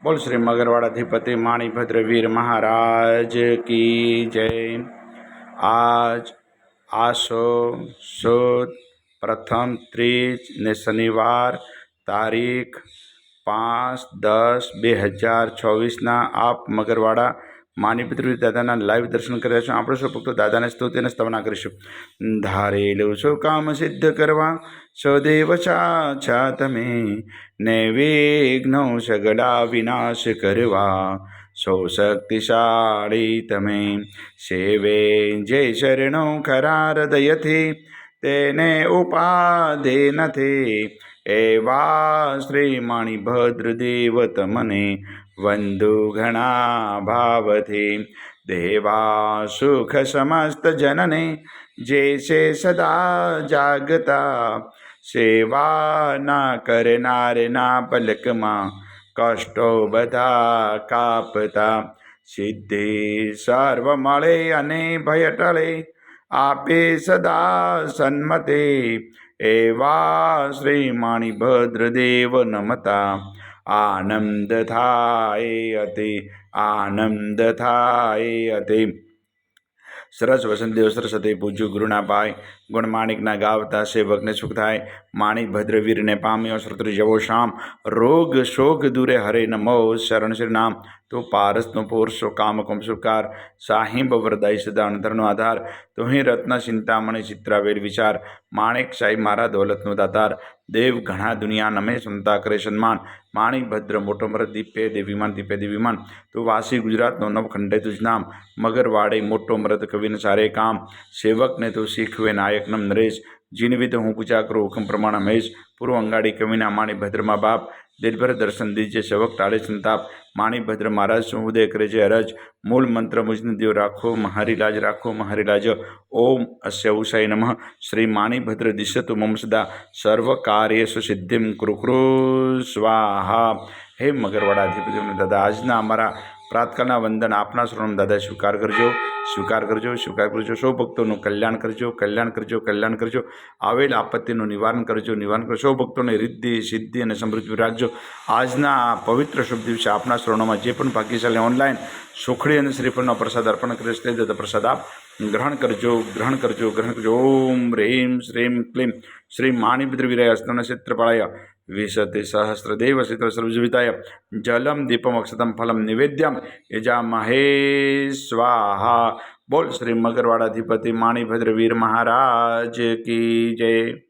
बोल श्री मगरवाड़ाधिपति माणिभद्र वीर महाराज की जय। आज आसो सुद प्रथम ત્રીજ ने शनिवार તારીખ 5-10-2024 आप मगरवाड़ा माणिभद्र दादाना लाइव दर्शन कर रहे छो। આપણે સૌ ભક્તો દાદાને સ્તુતિ અને સ્તવના કરીશું। ધારેલું સૌ કામ સિદ્ધ કરવા સદેવ સાચા તમે, નૈવેઘ્નો સગળા વિનાશ કરવા, સૌ શક્તિશાળી તમે, સેવે જે શરણો ખરા હૃદયથી, તેને ઉપાધિ નથી, એવા શ્રી માણિભદ્ર દેવ તમને વંદુ ઘણા ભાવથી, દેવા સુખ સમસ્ત જનને જે છે સદા જાગતા, સેવા ના કરનારના પલકમાં કષ્ટો બધા કાપતા, સિદ્ધિ સર્વ મળે અને ભય ટળે, આપે સદા સન્મતે, એવા શ્રી માણિભદ્ર દેવ નમતા, આનંદ થાય અતિ, આનંદ થાય અતિ। સરસ વસંતદેવ સરસ્વતી પૂજ્ય ગુરુના પાય, ગુણમાણિકના ગાવતા સેવકને સુખ થાય, માણિભદ્ર વીરને પામ્યો શ્રોત્રી જવો શામ, રોગ શોક દૂરે હરે નમો, શરણ શ્રી નામ તો પારસનો પોરસો કામ કમ સુકાર, સાહિબ વરદાય સદા અંતરનો આધાર, તુહી રત્ન ચિંતામણી ચિત્રાવેર વિચાર, માણેક સાહેબ મારા દોલતનો દાતાર, દેવ ઘણા દુનિયા નમે સંતા કરે સન્માન, માણિભદ્ર મોટો મરદ દીપે દેવીમાન દીપે દેવીમાન, તું વાસી ગુજરાતનો નવખંડે તુજ નામ, મગરવાડે મોટો મરદ કવિને સારે કામ, સેવકને તું શીખવે નાયકનમ નરેશ, જીનવિધ હું પૂજા કરું હુકમ પ્રમાણ મહેશ, પૂર્વ અંગાડી કવિના માણિભદ્રમાં બાપ, દિલભર દર્શન દીજે સેવક ટાળે સંતાપ, માણિભદ્ર મહારાજ શું ઉદય કરે છે અરજ, મૂળ મંત્ર મુજને દેવ રાખો મહારી લાજ, રાખો મહારી લાજ, ઓમ અસ્ય ઉષાય નમઃ, શ્રી માણિભદ્ર દિશતુ મમ સદા, સર્વ કાર્યેષુ સિદ્ધિમ કુરુ કુરુ સ્વાહા। હે મગરવાડાધિપતિ દાદા, આજના અમારા પ્રાતકાળના વંદન આપના શરણમ દાદા સ્વીકાર કરજો, સ્વીકાર કરજો, સ્વીકાર કરજો। સૌ ભક્તોનું કલ્યાણ કરજો, કલ્યાણ કરજો, કલ્યાણ કરજો, આવેલ આપત્તિનું નિવારણ કરજો, નિવારણ કરજો, સૌ ભક્તોને રિદ્ધિ સિદ્ધિ અને સમૃદ્ધિ રાખજો। આજના આ પવિત્ર શુભ દિવસે આપના શરણોમાં જે પણ ભાગ્યશાળી ઓનલાઈન સુખડી અને શ્રીફળનો પ્રસાદ અર્પણ કરે છે તે પ્રસાદ આપ ગ્રહણ કરજો, ગ્રહણ કરજો, ગ્રહણ કરજો। ઓમ હ્રીમ શ્રીમ ક્લીમ શ્રી માણિભદ્ર વીરાય હસ્તન ક્ષેત્રપાળાય વિશતિ સહસ્રદેવ શિત્ર સર્વજીવિતાય જલમ દીપમ અક્ષતમ ફલમ નિવેદ્યમ યજામહે સ્વાહા। બોલ શ્રી મગરવાડાધિપતિ માણિભદ્ર વીર મહારાજ કી જય।